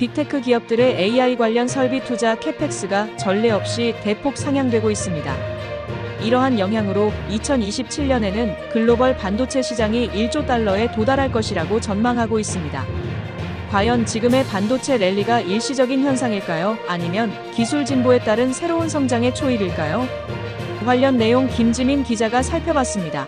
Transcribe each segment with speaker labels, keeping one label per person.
Speaker 1: 빅테크 기업들의 AI 관련 설비 투자 캐펙스가 전례 없이 대폭 상향되고 있습니다. 이러한 영향으로 2027년에는 글로벌 반도체 시장이 1조 달러에 도달할 것이라고 전망하고 있습니다. 과연 지금의 반도체 랠리가 일시적인 현상일까요? 아니면 기술 진보에 따른 새로운 성장의 초입일까요? 관련 내용 김지민 기자가 살펴봤습니다.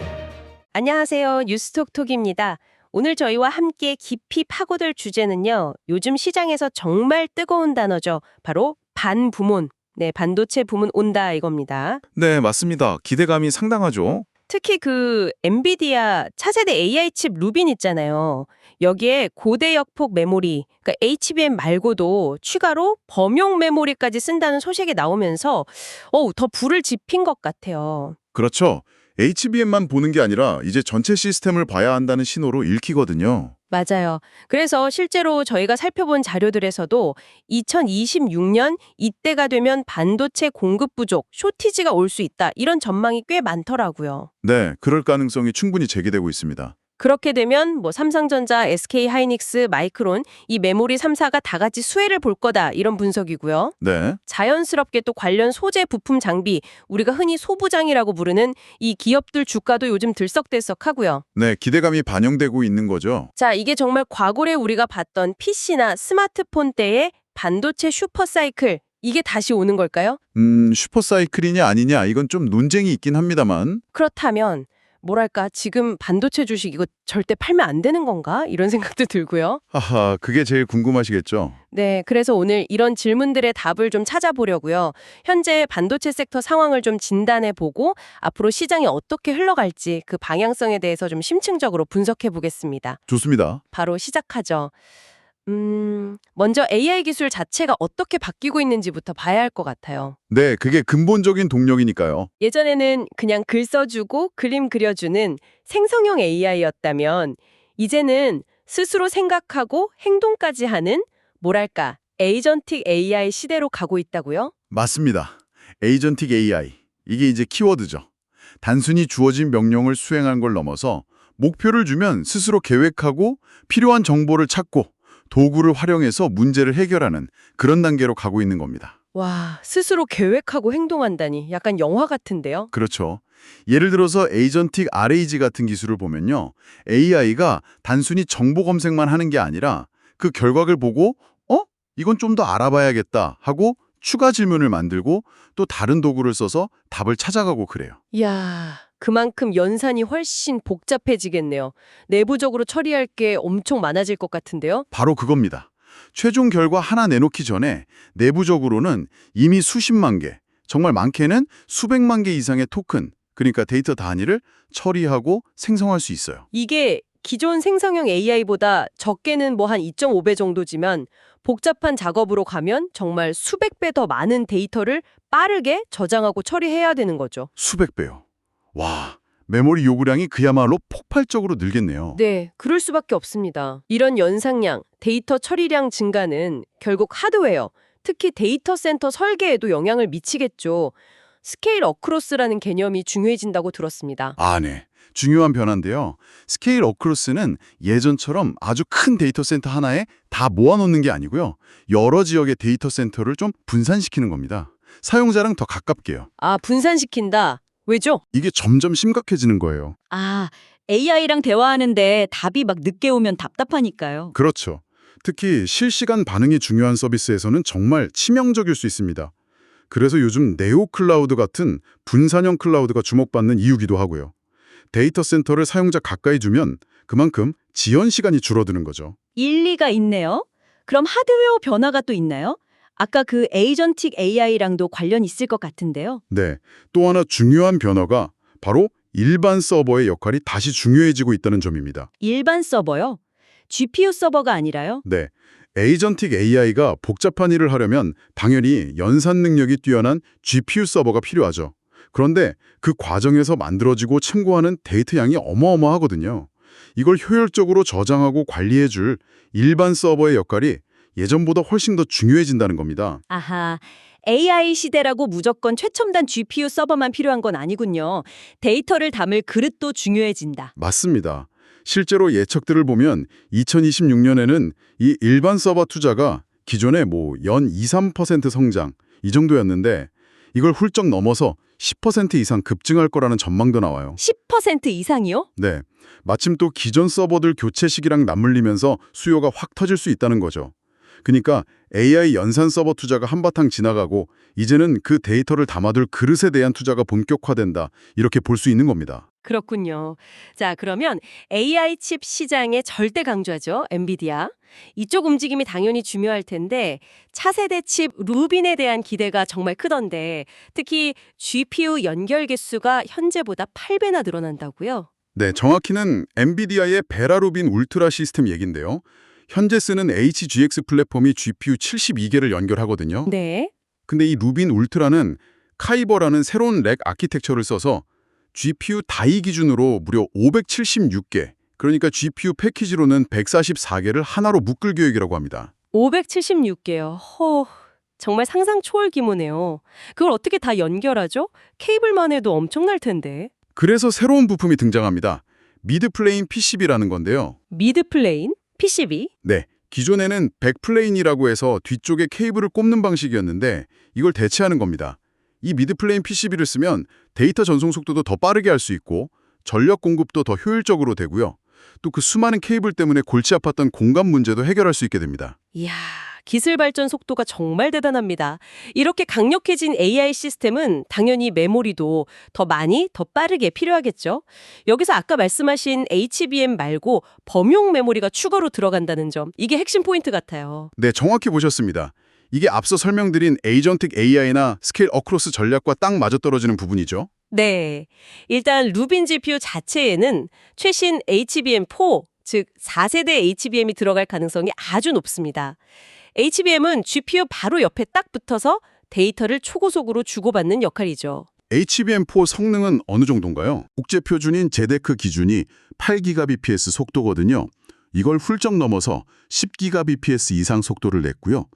Speaker 2: 안녕하세요. 뉴스톡톡입니다. 오늘 저희와 함께 깊이 파고들 주제는요. 요즘 시장에서 정말 뜨거운 단어죠. 바로 반부문. 네, 반도체 부문 온다 이겁니다.
Speaker 3: 네, 맞습니다. 기대감이 상당하죠.
Speaker 2: 특히 그 엔비디아 차세대 AI 칩 루빈 있잖아요. 여기에 고대 역폭 메모리, 그러니까 HBM 말고도 추가로 범용 메모리까지 쓴다는 소식이 나오면서 더 불을 지핀 것 같아요.
Speaker 3: 그렇죠. HBM만 보는 게 아니라 이제 전체 시스템을 봐야 한다는 신호로 읽히거든요.
Speaker 2: 맞아요. 그래서 실제로 저희가 살펴본 자료들에서도 2026년 이때가 되면 반도체 공급 부족, 쇼티지가 올 수 있다. 이런 전망이 꽤 많더라고요.
Speaker 3: 네, 그럴 가능성이 충분히 제기되고 있습니다.
Speaker 2: 그렇게 되면 삼성전자, SK하이닉스, 마이크론 이 메모리 3사가 다 같이 수혜를 볼 거다. 이런 분석이고요.
Speaker 3: 네,
Speaker 2: 자연스럽게 또 관련 소재 부품 장비, 우리가 흔히 소부장이라고 부르는 이 기업들 주가도 요즘 들썩들썩하고요.
Speaker 3: 네, 기대감이 반영되고 있는 거죠.
Speaker 2: 자, 이게 정말 과거에 우리가 봤던 PC나 스마트폰 때의 반도체 슈퍼사이클, 이게 다시 오는 걸까요?
Speaker 3: 슈퍼사이클이냐 아니냐 이건 좀 논쟁이 있긴 합니다만.
Speaker 2: 그렇다면 뭐랄까 지금 반도체 주식 이거 절대 팔면 안 되는 건가? 이런 생각도 들고요.
Speaker 3: 하하, 그게 제일 궁금하시겠죠.
Speaker 2: 네, 그래서 오늘 이런 질문들의 답을 좀 찾아보려고요. 현재 반도체 섹터 상황을 좀 진단해보고 앞으로 시장이 어떻게 흘러갈지 그 방향성에 대해서 좀 심층적으로 분석해보겠습니다.
Speaker 3: 좋습니다.
Speaker 2: 바로 시작하죠. 먼저 AI 기술 자체가 어떻게 바뀌고 있는지부터 봐야 할 것 같아요.
Speaker 3: 네, 그게 근본적인 동력이니까요.
Speaker 2: 예전에는 그냥 글 써주고 그림 그려주는 생성형 AI였다면 이제는 스스로 생각하고 행동까지 하는 뭐랄까 에이전틱 AI 시대로 가고 있다고요?
Speaker 3: 맞습니다. 에이전틱 AI. 이게 이제 키워드죠. 단순히 주어진 명령을 수행한 걸 넘어서 목표를 주면 스스로 계획하고 필요한 정보를 찾고 도구를 활용해서 문제를 해결하는 그런 단계로 가고 있는 겁니다.
Speaker 2: 와, 스스로 계획하고 행동한다니 약간 영화 같은데요?
Speaker 3: 그렇죠. 예를 들어서 에이전틱 RAG 같은 기술을 보면요. AI가 단순히 정보 검색만 하는 게 아니라 그 결과를 보고 이건 좀 더 알아봐야겠다 하고 추가 질문을 만들고 또 다른 도구를 써서 답을 찾아가고 그래요.
Speaker 2: 이야, 그만큼 연산이 훨씬 복잡해지겠네요. 내부적으로 처리할 게 엄청 많아질 것 같은데요?
Speaker 3: 바로 그겁니다. 최종 결과 하나 내놓기 전에 내부적으로는 이미 수십만 개, 정말 많게는 수백만 개 이상의 토큰, 그러니까 데이터 단위를 처리하고 생성할 수 있어요.
Speaker 2: 이게 기존 생성형 AI보다 적게는 한 2.5배 정도지만 복잡한 작업으로 가면 정말 수백 배 더 많은 데이터를 빠르게 저장하고 처리해야 되는 거죠.
Speaker 3: 수백 배요. 와, 메모리 요구량이 그야말로 폭발적으로 늘겠네요.
Speaker 2: 네, 그럴 수밖에 없습니다. 이런 연상량, 데이터 처리량 증가는 결국 하드웨어, 특히 데이터 센터 설계에도 영향을 미치겠죠. 스케일 어크로스라는 개념이 중요해진다고 들었습니다.
Speaker 3: 아, 네. 중요한 변화인데요. 스케일 어크로스는 예전처럼 아주 큰 데이터 센터 하나에 다 모아놓는 게 아니고요. 여러 지역의 데이터 센터를 좀 분산시키는 겁니다. 사용자랑 더 가깝게요.
Speaker 2: 아, 분산시킨다. 왜죠?
Speaker 3: 이게 점점 심각해지는 거예요.
Speaker 4: AI랑 대화하는데 답이 막 늦게 오면 답답하니까요.
Speaker 3: 그렇죠. 특히 실시간 반응이 중요한 서비스에서는 정말 치명적일 수 있습니다. 그래서 요즘 네오 클라우드 같은 분산형 클라우드가 주목받는 이유기도 하고요. 데이터 센터를 사용자 가까이 두면 그만큼 지연 시간이 줄어드는 거죠.
Speaker 4: 일리가 있네요. 그럼 하드웨어 변화가 또 있나요? 아까 그 에이전틱 AI랑도 관련 있을 것 같은데요.
Speaker 3: 네, 또 하나 중요한 변화가 바로 일반 서버의 역할이 다시 중요해지고 있다는 점입니다.
Speaker 4: 일반 서버요? GPU 서버가 아니라요?
Speaker 3: 네, 에이전틱 AI가 복잡한 일을 하려면 당연히 연산 능력이 뛰어난 GPU 서버가 필요하죠. 그런데 그 과정에서 만들어지고 참고하는 데이터 양이 어마어마하거든요. 이걸 효율적으로 저장하고 관리해줄 일반 서버의 역할이 예전보다 훨씬 더 중요해진다는 겁니다.
Speaker 4: 아하, AI 시대라고 무조건 최첨단 GPU 서버만 필요한 건 아니군요. 데이터를 담을 그릇도 중요해진다.
Speaker 3: 맞습니다. 실제로 예측들을 보면 2026년에는 이 일반 서버 투자가 기존에 연 2, 3% 성장 이 정도였는데 이걸 훌쩍 넘어서 10% 이상 급증할 거라는 전망도 나와요.
Speaker 4: 10% 이상이요?
Speaker 3: 네, 마침 또 기존 서버들 교체 시기랑 맞물리면서 수요가 확 터질 수 있다는 거죠. 그러니까 AI 연산 서버 투자가 한바탕 지나가고 이제는 그 데이터를 담아둘 그릇에 대한 투자가 본격화된다 이렇게 볼 수 있는 겁니다.
Speaker 4: 그렇군요. 자, 그러면 AI 칩 시장의 절대 강자죠, 엔비디아. 이쪽 움직임이 당연히 중요할 텐데 차세대 칩 루빈에 대한 기대가 정말 크던데 특히 GPU 연결 개수가 현재보다 8배나 늘어난다고요?
Speaker 3: 네, 정확히는 엔비디아의 베라루빈 울트라 시스템 얘긴데요. 현재 쓰는 HGX 플랫폼이 GPU 72개를 연결하거든요.
Speaker 4: 네.
Speaker 3: 근데 이 루빈 울트라는 카이버라는 새로운 렉 아키텍처를 써서 GPU 다이 기준으로 무려 576개, 그러니까 GPU 패키지로는 144개를 하나로 묶을 계획이라고 합니다.
Speaker 4: 576개요. 정말 상상 초월 규모네요. 그걸 어떻게 다 연결하죠? 케이블만 해도 엄청날 텐데.
Speaker 3: 그래서 새로운 부품이 등장합니다. 미드플레인 PCB라는 건데요.
Speaker 4: 미드플레인? PCB?
Speaker 3: 네, 기존에는 백플레인이라고 해서 뒤쪽에 케이블을 꼽는 방식이었는데 이걸 대체하는 겁니다. 이 미드플레인 PCB를 쓰면 데이터 전송 속도도 더 빠르게 할 수 있고 전력 공급도 더 효율적으로 되고요. 또 그 수많은 케이블 때문에 골치 아팠던 공간 문제도 해결할 수 있게 됩니다.
Speaker 4: 이야, 기술 발전 속도가 정말 대단합니다. 이렇게 강력해진 AI 시스템은 당연히 메모리도 더 많이, 더 빠르게 필요하겠죠. 여기서 아까 말씀하신 HBM 말고 범용 메모리가 추가로 들어간다는 점, 이게 핵심 포인트 같아요.
Speaker 3: 네, 정확히 보셨습니다. 이게 앞서 설명드린 에이전틱 AI나 스케일 어크로스 전략과 딱 맞아떨어지는 부분이죠.
Speaker 4: 네. 일단 루빈 GPU 자체에는 최신 HBM4, 즉 4세대 HBM이 들어갈 가능성이 아주 높습니다. HBM은 GPU 바로 옆에 딱 붙어서 데이터를 초고속으로 주고받는 역할이죠.
Speaker 3: HBM4 성능은 어느 정도인가요? 국제 표준인 제데크 기준이 8GBps 속도거든요. 이걸 훌쩍 넘어서 10GBps 이상 속도를 냈고요.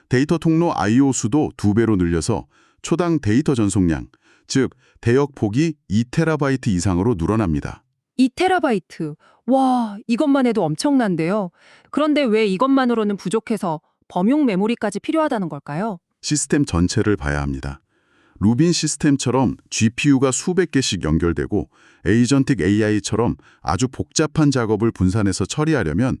Speaker 3: 데이터 통로 I/O 수도 2배로 늘려서 초당 데이터 전송량, 즉 대역 폭이 2TB 이상으로 늘어납니다.
Speaker 5: 2TB. 와, 이것만 해도 엄청난데요. 그런데 왜 이것만으로는 부족해서 범용 메모리까지 필요하다는 걸까요?
Speaker 3: 시스템 전체를 봐야 합니다. 루빈 시스템처럼 GPU가 수백 개씩 연결되고 에이전틱 AI처럼 아주 복잡한 작업을 분산해서 처리하려면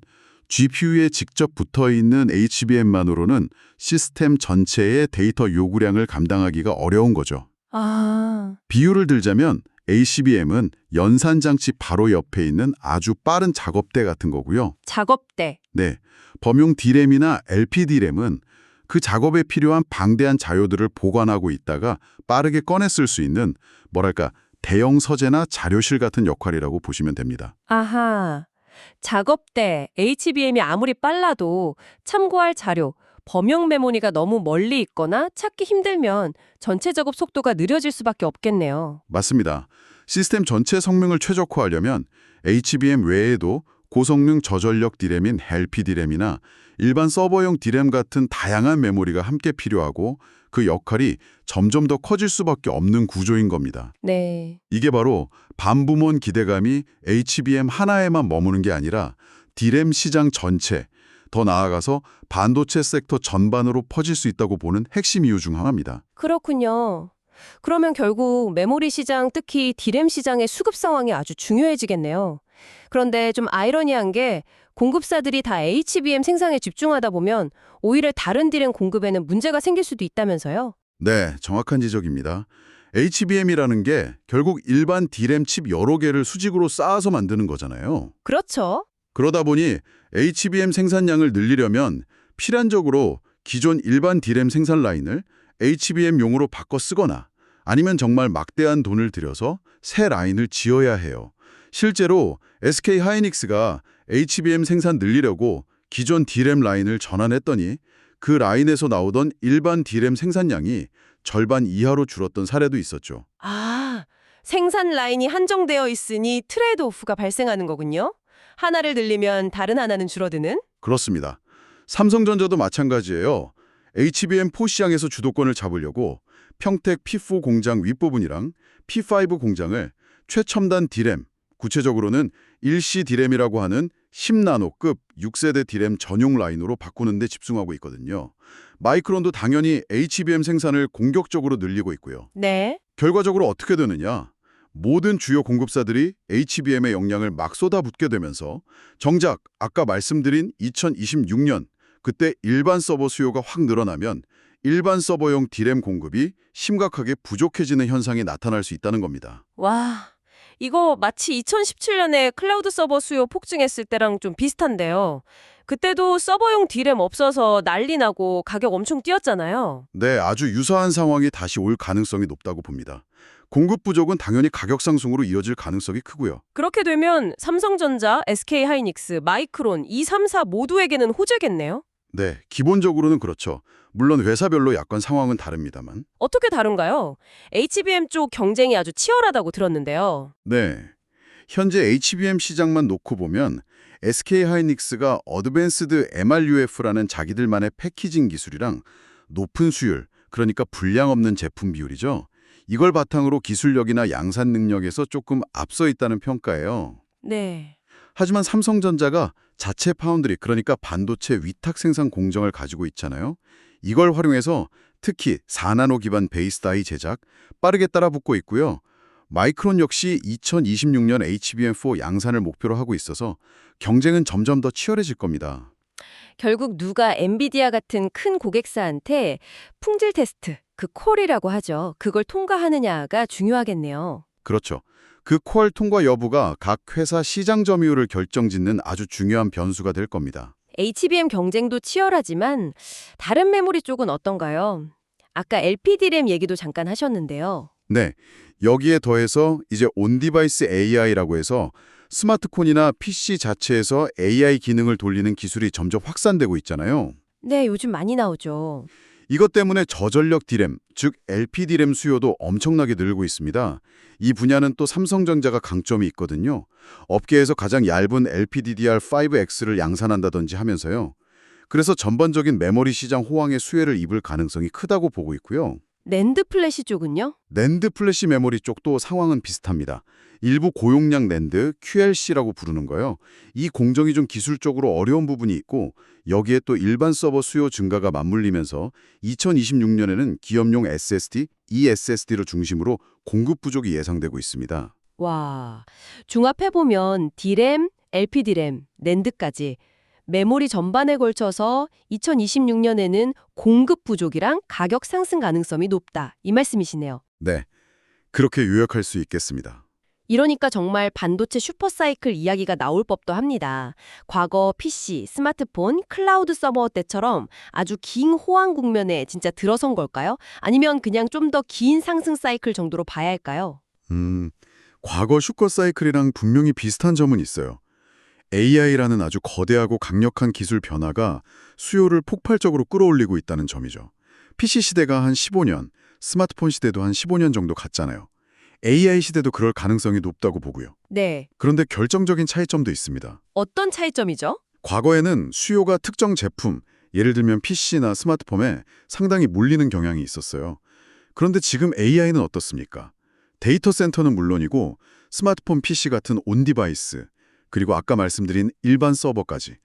Speaker 3: GPU에 직접 붙어있는 HBM만으로는 시스템 전체의 데이터 요구량을 감당하기가 어려운 거죠.
Speaker 5: 아,
Speaker 3: 비유를 들자면 ACBM은 연산장치 바로 옆에 있는 아주 빠른 작업대 같은 거고요.
Speaker 5: 작업대.
Speaker 3: 네, 범용 D램이나 LPD램은 그 작업에 필요한 방대한 자료들을 보관하고 있다가 빠르게 꺼내 쓸 수 있는 뭐랄까 대형 서재나 자료실 같은 역할이라고 보시면 됩니다.
Speaker 4: 아하. 작업대, HBM이 아무리 빨라도 참고할 자료, 범용 메모리가 너무 멀리 있거나 찾기 힘들면 전체 작업 속도가 느려질 수밖에 없겠네요.
Speaker 3: 맞습니다. 시스템 전체 성능을 최적화하려면 HBM 외에도 고성능 저전력 D램인 LPD램이나 일반 서버용 D램 같은 다양한 메모리가 함께 필요하고 그 역할이 점점 더 커질 수밖에 없는 구조인 겁니다.
Speaker 4: 네.
Speaker 3: 이게 바로 반부문 기대감이 HBM 하나에만 머무는 게 아니라 D램 시장 전체, 더 나아가서 반도체 섹터 전반으로 퍼질 수 있다고 보는 핵심 이유 중 하나입니다.
Speaker 4: 그렇군요. 그러면 결국 메모리 시장, 특히 D램 시장의 수급 상황이 아주 중요해지겠네요. 그런데 좀 아이러니한 게 공급사들이 다 HBM 생산에 집중하다 보면 오히려 다른 D램 공급에는 문제가 생길 수도 있다면서요?
Speaker 3: 네, 정확한 지적입니다. HBM이라는 게 결국 일반 D램 칩 여러 개를 수직으로 쌓아서 만드는 거잖아요.
Speaker 4: 그렇죠.
Speaker 3: 그러다 보니 HBM 생산량을 늘리려면 필연적으로 기존 일반 D램 생산 라인을 HBM용으로 바꿔 쓰거나 아니면 정말 막대한 돈을 들여서 새 라인을 지어야 해요. 실제로 SK 하이닉스가 HBM 생산 늘리려고 기존 D램 라인을 전환했더니 그 라인에서 나오던 일반 D램 생산량이 절반 이하로 줄었던 사례도 있었죠.
Speaker 4: 아, 생산 라인이 한정되어 있으니 트레이드 오프가 발생하는 거군요. 하나를 늘리면 다른 하나는 줄어드는?
Speaker 3: 그렇습니다. 삼성전자도 마찬가지예요. HBM4 시장에서 주도권을 잡으려고 평택 P4 공장 윗부분이랑 P5 공장을 최첨단 D램, 구체적으로는 일시 D램이라고 하는 10나노급 6세대 디램 전용 라인으로 바꾸는 데 집중하고 있거든요. 마이크론도 당연히 HBM 생산을 공격적으로 늘리고 있고요.
Speaker 2: 네.
Speaker 3: 결과적으로 어떻게 되느냐? 모든 주요 공급사들이 HBM의 역량을 막 쏟아붓게 되면서 정작 아까 말씀드린 2026년 그때 일반 서버 수요가 확 늘어나면 일반 서버용 디램 공급이 심각하게 부족해지는 현상이 나타날 수 있다는 겁니다.
Speaker 2: 와, 이거 마치 2017년에 클라우드 서버 수요 폭증했을 때랑 좀 비슷한데요. 그때도 서버용 디램 없어서 난리 나고 가격 엄청 뛰었잖아요.
Speaker 3: 네, 아주 유사한 상황이 다시 올 가능성이 높다고 봅니다. 공급 부족은 당연히 가격 상승으로 이어질 가능성이 크고요.
Speaker 2: 그렇게 되면 삼성전자, SK하이닉스, 마이크론, 2, 3, 4 모두에게는 호재겠네요.
Speaker 3: 네, 기본적으로는 그렇죠. 물론 회사별로 약간 상황은 다릅니다만.
Speaker 2: 어떻게 다른가요? HBM 쪽 경쟁이 아주 치열하다고 들었는데요.
Speaker 3: 네, 현재 HBM 시장만 놓고 보면 SK하이닉스가 어드밴스드 MRUF라는 자기들만의 패키징 기술이랑 높은 수율, 그러니까 불량 없는 제품 비율이죠. 이걸 바탕으로 기술력이나 양산 능력에서 조금 앞서 있다는 평가예요.
Speaker 2: 네.
Speaker 3: 하지만 삼성전자가 자체 파운드리, 그러니까 반도체 위탁 생산 공정을 가지고 있잖아요. 이걸 활용해서 특히 4나노 기반 베이스 다이 제작 빠르게 따라붙고 있고요. 마이크론 역시 2026년 HBM4 양산을 목표로 하고 있어서 경쟁은 점점 더 치열해질 겁니다.
Speaker 2: 결국 누가 엔비디아 같은 큰 고객사한테 품질 테스트, 그 콜이라고 하죠. 그걸 통과하느냐가 중요하겠네요.
Speaker 3: 그렇죠. 그 퀄 통과 여부가 각 회사 시장 점유율을 결정짓는 아주 중요한 변수가 될 겁니다.
Speaker 2: HBM 경쟁도 치열하지만 다른 메모리 쪽은 어떤가요? 아까 LPD램 얘기도 잠깐 하셨는데요.
Speaker 3: 네, 여기에 더해서 이제 온디바이스 AI라고 해서 스마트폰이나 PC 자체에서 AI 기능을 돌리는 기술이 점점 확산되고 있잖아요.
Speaker 2: 네, 요즘 많이 나오죠.
Speaker 3: 이것 때문에 저전력 디램, 즉 LPD램 수요도 엄청나게 늘고 있습니다. 이 분야는 또 삼성전자가 강점이 있거든요. 업계에서 가장 얇은 LPDDR5X를 양산한다든지 하면서요. 그래서 전반적인 메모리 시장 호황의 수혜를 입을 가능성이 크다고 보고 있고요.
Speaker 2: 낸드 플래시 쪽은요?
Speaker 3: 낸드 플래시 메모리 쪽도 상황은 비슷합니다. 일부 고용량 낸드, QLC라고 부르는 거요. 이 공정이 좀 기술적으로 어려운 부분이 있고 여기에 또 일반 서버 수요 증가가 맞물리면서 2026년에는 기업용 SSD, eSSD를 중심으로 공급 부족이 예상되고 있습니다.
Speaker 2: 와, 종합해보면 D램, LPD램, 낸드까지 메모리 전반에 걸쳐서 2026년에는 공급 부족이랑 가격 상승 가능성이 높다. 이 말씀이시네요.
Speaker 3: 네, 그렇게 요약할 수 있겠습니다.
Speaker 2: 이러니까 정말 반도체 슈퍼사이클 이야기가 나올 법도 합니다. 과거 PC, 스마트폰, 클라우드 서버 때처럼 아주 긴 호황 국면에 진짜 들어선 걸까요? 아니면 그냥 좀 더 긴 상승 사이클 정도로 봐야 할까요?
Speaker 3: 과거 슈퍼 사이클이랑 분명히 비슷한 점은 있어요. AI라는 아주 거대하고 강력한 기술 변화가 수요를 폭발적으로 끌어올리고 있다는 점이죠. PC 시대가 한 15년, 스마트폰 시대도 한 15년 정도 갔잖아요. AI 시대도 그럴 가능성이 높다고 보고요.
Speaker 2: 네.
Speaker 3: 그런데 결정적인 차이점도 있습니다.
Speaker 2: 어떤 차이점이죠?
Speaker 3: 과거에는 수요가 특정 제품, 예를 들면 PC나 스마트폰에 상당히 몰리는 경향이 있었어요. 그런데 지금 AI는 어떻습니까? 데이터 센터는 물론이고 스마트폰 PC 같은 온디바이스, 그리고 아까 말씀드린 일반 서버까지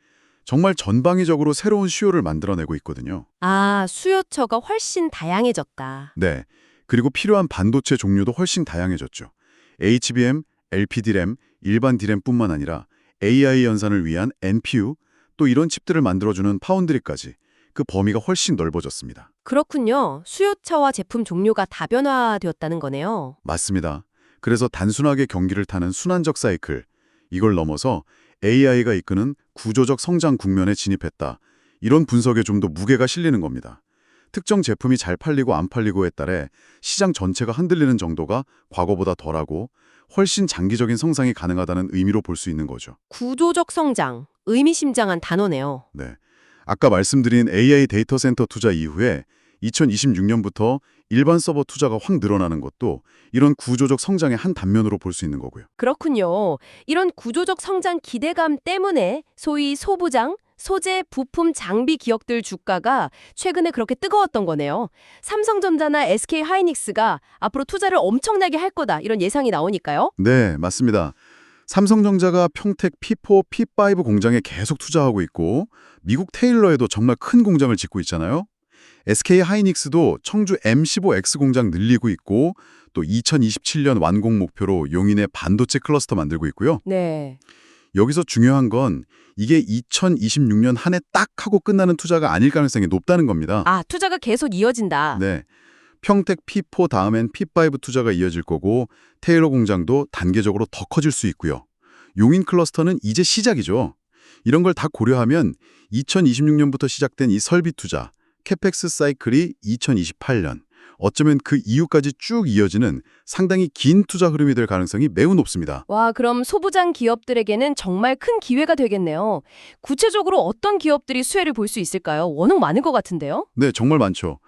Speaker 3: 정말 전방위적으로 새로운 수요를 만들어내고 있거든요.
Speaker 2: 아, 수요처가 훨씬 다양해졌다.
Speaker 3: 네, 그리고 필요한 반도체 종류도 훨씬 다양해졌죠. HBM, LPD램, 일반 D램뿐만 아니라 AI 연산을 위한 NPU, 또 이런 칩들을 만들어주는 파운드리까지 그 범위가 훨씬 넓어졌습니다.
Speaker 2: 그렇군요. 수요처와 제품 종류가 다변화되었다는 거네요.
Speaker 3: 맞습니다. 그래서 단순하게 경기를 타는 순환적 사이클, 이걸 넘어서 AI가 이끄는 구조적 성장 국면에 진입했다. 이런 분석에 좀 더 무게가 실리는 겁니다. 특정 제품이 잘 팔리고 안 팔리고에 따라 시장 전체가 흔들리는 정도가 과거보다 덜하고 훨씬 장기적인 성장이 가능하다는 의미로 볼 수 있는 거죠.
Speaker 2: 구조적 성장, 의미심장한 단어네요.
Speaker 3: 네. 아까 말씀드린 AI 데이터 센터 투자 이후에 2026년부터 일반 서버 투자가 확 늘어나는 것도 이런 구조적 성장의 한 단면으로 볼 수 있는 거고요.
Speaker 2: 그렇군요. 이런 구조적 성장 기대감 때문에 소위 소부장, 소재, 부품, 장비 기업들 주가가 최근에 그렇게 뜨거웠던 거네요. 삼성전자나 SK하이닉스가 앞으로 투자를 엄청나게 할 거다 이런 예상이 나오니까요.
Speaker 3: 네, 맞습니다. 삼성전자가 평택 P4, P5 공장에 계속 투자하고 있고 미국 테일러에도 정말 큰 공장을 짓고 있잖아요. SK 하이닉스도 청주 M15X 공장 늘리고 있고 또 2027년 완공 목표로 용인에 반도체 클러스터 만들고 있고요.
Speaker 2: 네.
Speaker 3: 여기서 중요한 건 이게 2026년 한 해 딱 하고 끝나는 투자가 아닐 가능성이 높다는 겁니다.
Speaker 2: 아, 투자가 계속 이어진다.
Speaker 3: 네. 평택 P4 다음엔 P5 투자가 이어질 거고 테일러 공장도 단계적으로 더 커질 수 있고요. 용인 클러스터는 이제 시작이죠. 이런 걸 다 고려하면 2026년부터 시작된 이 설비 투자, 캐펙스 사이클이 2028년, 어쩌면 그 이후까지 쭉 이어지는 상당히 긴 투자 흐름이 될 가능성이 매우 높습니다.
Speaker 2: 와, 그럼 소부장 기업들에게는 정말 큰 기회가 되겠네요. 구체적으로 어떤 기업들이 수혜를 볼 수 있을까요? 워낙 많은 것 같은데요?
Speaker 3: 네, 정말 많죠.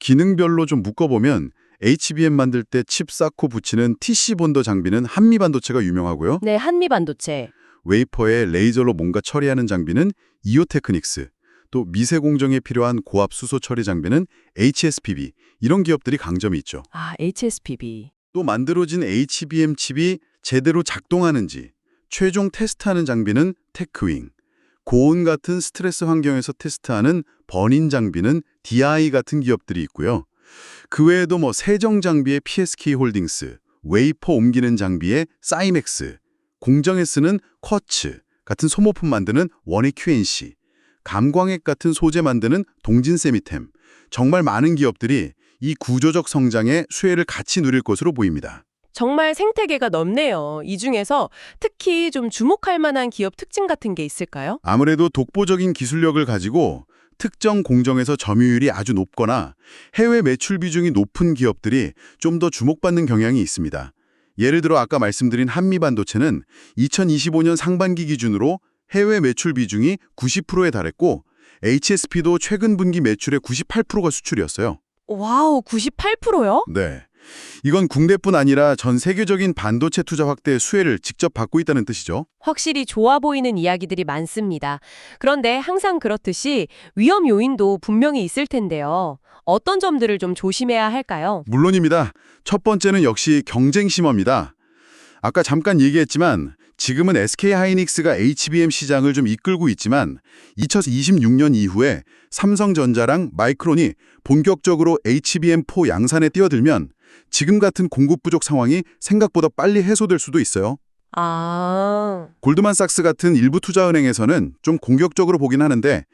Speaker 3: 기능별로 좀 묶어보면 HBM 만들 때 칩 쌓고 붙이는 TC 본더 장비는 한미반도체가 유명하고요.
Speaker 2: 네, 한미반도체.
Speaker 3: 웨이퍼에 레이저로 뭔가 처리하는 장비는 이오테크닉스, 또 미세 공정에 필요한 고압 수소 처리 장비는 HSPB, 이런 기업들이 강점이 있죠.
Speaker 2: 아, HSPB.
Speaker 3: 또 만들어진 HBM 칩이 제대로 작동하는지 최종 테스트하는 장비는 테크윙, 고온 같은 스트레스 환경에서 테스트하는 버닌 장비는 DI 같은 기업들이 있고요. 그 외에도 세정 장비의 PSK 홀딩스, 웨이퍼 옮기는 장비의 사이맥스, 공정에 쓰는 쿼츠 같은 소모품 만드는 원익 QNC, 감광액 같은 소재 만드는 동진세미템, 정말 많은 기업들이 이 구조적 성장의 수혜를 같이 누릴 것으로 보입니다.
Speaker 2: 정말 생태계가 넓네요. 이 중에서 특히 좀 주목할 만한 기업 특징 같은 게 있을까요?
Speaker 3: 아무래도 독보적인 기술력을 가지고 특정 공정에서 점유율이 아주 높거나 해외 매출 비중이 높은 기업들이 좀 더 주목받는 경향이 있습니다. 예를 들어 아까 말씀드린 한미반도체는 2025년 상반기 기준으로 해외 매출 비중이 90%에 달했고 HSP도 최근 분기 매출의 98%가 수출이었어요.
Speaker 2: 와우, 98%요?
Speaker 3: 네. 이건 국내뿐 아니라 전 세계적인 반도체 투자 확대의 수혜를 직접 받고 있다는 뜻이죠.
Speaker 2: 확실히 좋아 보이는 이야기들이 많습니다. 그런데 항상 그렇듯이 위험 요인도 분명히 있을 텐데요. 어떤 점들을 좀 조심해야 할까요?
Speaker 3: 물론입니다. 첫 번째는 역시 경쟁 심화입니다. 아까 잠깐 얘기했지만 지금은 SK 하이닉스가 HBM 시장을 좀 이끌고 있지만 2026년 이후에 삼성전자랑 마이크론이 본격적으로 HBM4 양산에 뛰어들면 지금 같은 공급 부족 상황이 생각보다 빨리 해소될 수도 있어요.
Speaker 2: 아,
Speaker 3: 골드만삭스 같은 일부 투자은행에서는 좀 공격적으로 보긴 하는데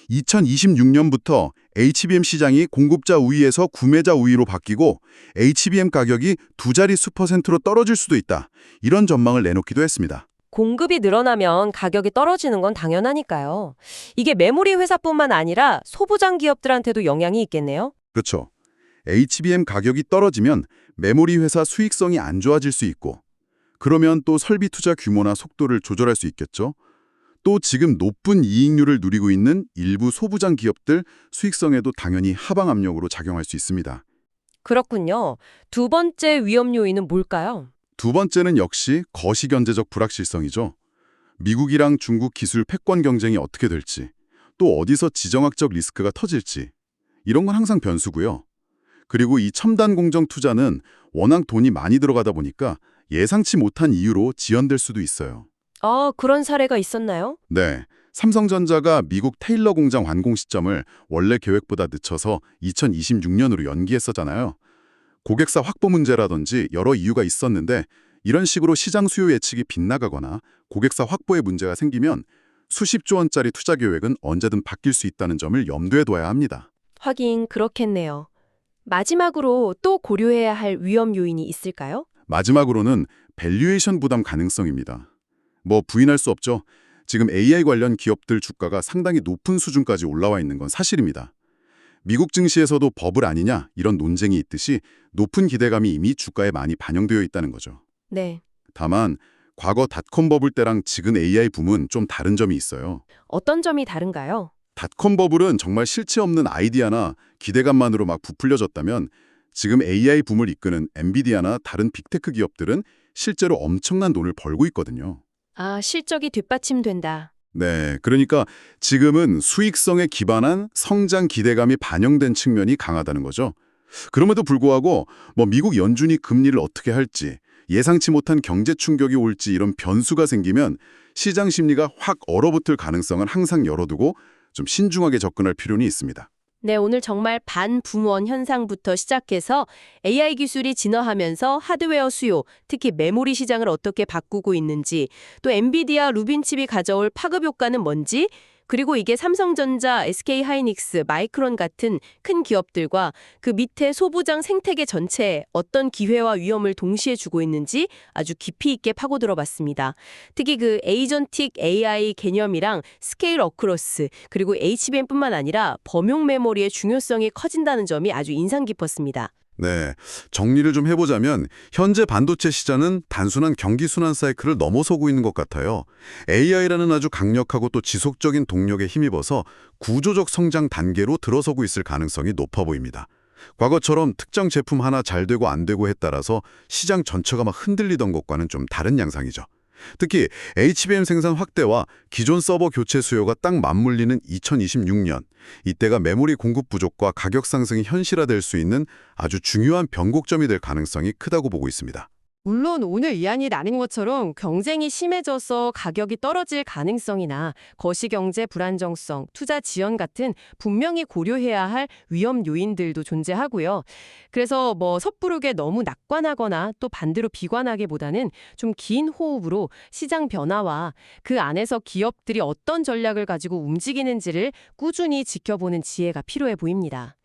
Speaker 3: 2026년부터 HBM 시장이 공급자 우위에서 구매자 우위로 바뀌고 HBM 가격이 두 자릿수 %로 떨어질 수도 있다. 이런 전망을 내놓기도 했습니다.
Speaker 2: 공급이 늘어나면 가격이 떨어지는 건 당연하니까요. 이게 메모리 회사뿐만 아니라 소부장 기업들한테도 영향이 있겠네요.
Speaker 3: 그렇죠. HBM 가격이 떨어지면 메모리 회사 수익성이 안 좋아질 수 있고 그러면 또 설비 투자 규모나 속도를 조절할 수 있겠죠. 또 지금 높은 이익률을 누리고 있는 일부 소부장 기업들 수익성에도 당연히 하방 압력으로 작용할 수 있습니다.
Speaker 2: 그렇군요. 두 번째 위험 요인은 뭘까요?
Speaker 3: 두 번째는 역시 거시경제적 불확실성이죠. 미국이랑 중국 기술 패권 경쟁이 어떻게 될지, 또 어디서 지정학적 리스크가 터질지, 이런 건 항상 변수고요. 그리고 이 첨단 공정 투자는 워낙 돈이 많이 들어가다 보니까 예상치 못한 이유로 지연될 수도 있어요.
Speaker 2: 아, 그런 사례가 있었나요?
Speaker 3: 네, 삼성전자가 미국 테일러 공장 완공 시점을 원래 계획보다 늦춰서 2026년으로 연기했었잖아요. 고객사 확보 문제라든지 여러 이유가 있었는데 이런 식으로 시장 수요 예측이 빗나가거나 고객사 확보에 문제가 생기면 수십조 원짜리 투자 계획은 언제든 바뀔 수 있다는 점을 염두에 둬야 합니다.
Speaker 2: 하긴 그렇겠네요. 마지막으로 또 고려해야 할 위험 요인이 있을까요?
Speaker 3: 마지막으로는 밸류에이션 부담 가능성입니다. 부인할 수 없죠. 지금 AI 관련 기업들 주가가 상당히 높은 수준까지 올라와 있는 건 사실입니다. 미국 증시에서도 버블 아니냐 이런 논쟁이 있듯이 높은 기대감이 이미 주가에 많이 반영되어 있다는 거죠.
Speaker 2: 네.
Speaker 3: 다만 과거 닷컴 버블 때랑 지금 AI 붐은 좀 다른 점이 있어요.
Speaker 2: 어떤 점이 다른가요?
Speaker 3: 닷컴 버블은 정말 실체 없는 아이디어나 기대감만으로 막 부풀려졌다면 지금 AI 붐을 이끄는 엔비디아나 다른 빅테크 기업들은 실제로 엄청난 돈을 벌고 있거든요.
Speaker 2: 아, 실적이 뒷받침된다.
Speaker 3: 네, 그러니까 지금은 수익성에 기반한 성장 기대감이 반영된 측면이 강하다는 거죠. 그럼에도 불구하고 미국 연준이 금리를 어떻게 할지, 예상치 못한 경제 충격이 올지 이런 변수가 생기면 시장 심리가 확 얼어붙을 가능성은 항상 열어두고 좀 신중하게 접근할 필요는 있습니다.
Speaker 4: 네, 오늘 정말 반붕원 현상부터 시작해서 AI 기술이 진화하면서 하드웨어 수요, 특히 메모리 시장을 어떻게 바꾸고 있는지, 또 엔비디아 루빈 칩이 가져올 파급 효과는 뭔지, 그리고 이게 삼성전자, SK하이닉스, 마이크론 같은 큰 기업들과 그 밑에 소부장 생태계 전체에 어떤 기회와 위험을 동시에 주고 있는지 아주 깊이 있게 파고들어 봤습니다. 특히 그 에이전틱 AI 개념이랑 스케일 어크로스, 그리고 HBM뿐만 아니라 범용 메모리의 중요성이 커진다는 점이 아주 인상 깊었습니다.
Speaker 3: 네, 정리를 좀 해보자면 현재 반도체 시장은 단순한 경기 순환 사이클을 넘어서고 있는 것 같아요. AI라는 아주 강력하고 또 지속적인 동력에 힘입어서 구조적 성장 단계로 들어서고 있을 가능성이 높아 보입니다. 과거처럼 특정 제품 하나 잘 되고 안 되고에 따라서 시장 전체가 막 흔들리던 것과는 좀 다른 양상이죠. 특히 HBM 생산 확대와 기존 서버 교체 수요가 딱 맞물리는 2026년, 이때가 메모리 공급 부족과 가격 상승이 현실화될 수 있는 아주 중요한 변곡점이 될 가능성이 크다고 보고 있습니다.
Speaker 4: 물론 오늘 이야기 나눈 것처럼 경쟁이 심해져서 가격이 떨어질 가능성이나 거시경제 불안정성, 투자 지연 같은 분명히 고려해야 할 위험 요인들도 존재하고요. 그래서 섣부르게 너무 낙관하거나 또 반대로 비관하기보다는 좀 긴 호흡으로 시장 변화와 그 안에서 기업들이 어떤 전략을 가지고 움직이는지를 꾸준히 지켜보는 지혜가 필요해 보입니다.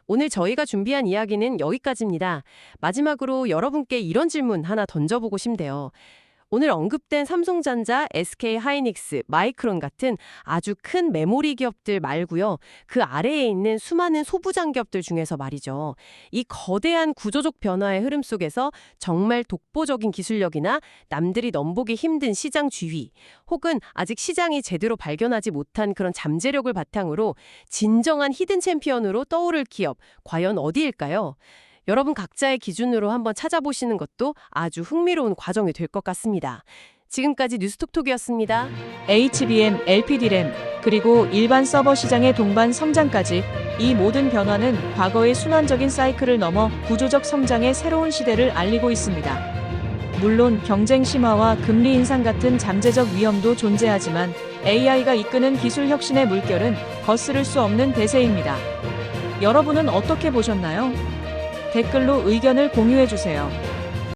Speaker 4: 오늘 저희가 준비한 이야기는 여기까지입니다. 마지막으로 여러분께 이런 질문 하나 던져보고 싶네요. 오늘 언급된 삼성전자, SK하이닉스, 마이크론 같은 아주 큰 메모리 기업들 말고요. 그 아래에 있는 수많은 소부장 기업들 중에서 말이죠. 이 거대한 구조적 변화의 흐름 속에서 정말 독보적인 기술력이나 남들이 넘보기 힘든 시장 지위, 혹은 아직 시장이 제대로 발견하지 못한 그런 잠재력을 바탕으로 진정한 히든 챔피언으로 떠오를 기업, 과연 어디일까요? 여러분 각자의 기준으로 한번 찾아보시는 것도 아주 흥미로운 과정이 될 것 같습니다. 지금까지 뉴스톡톡이었습니다.
Speaker 1: HBM, LPD램, 그리고 일반 서버 시장의 동반 성장까지 이 모든 변화는 과거의 순환적인 사이클을 넘어 구조적 성장의 새로운 시대를 알리고 있습니다. 물론 경쟁 심화와 금리 인상 같은 잠재적 위험도 존재하지만 AI가 이끄는 기술 혁신의 물결은 거스를 수 없는 대세입니다. 여러분은 어떻게 보셨나요? 댓글로 의견을 공유해주세요.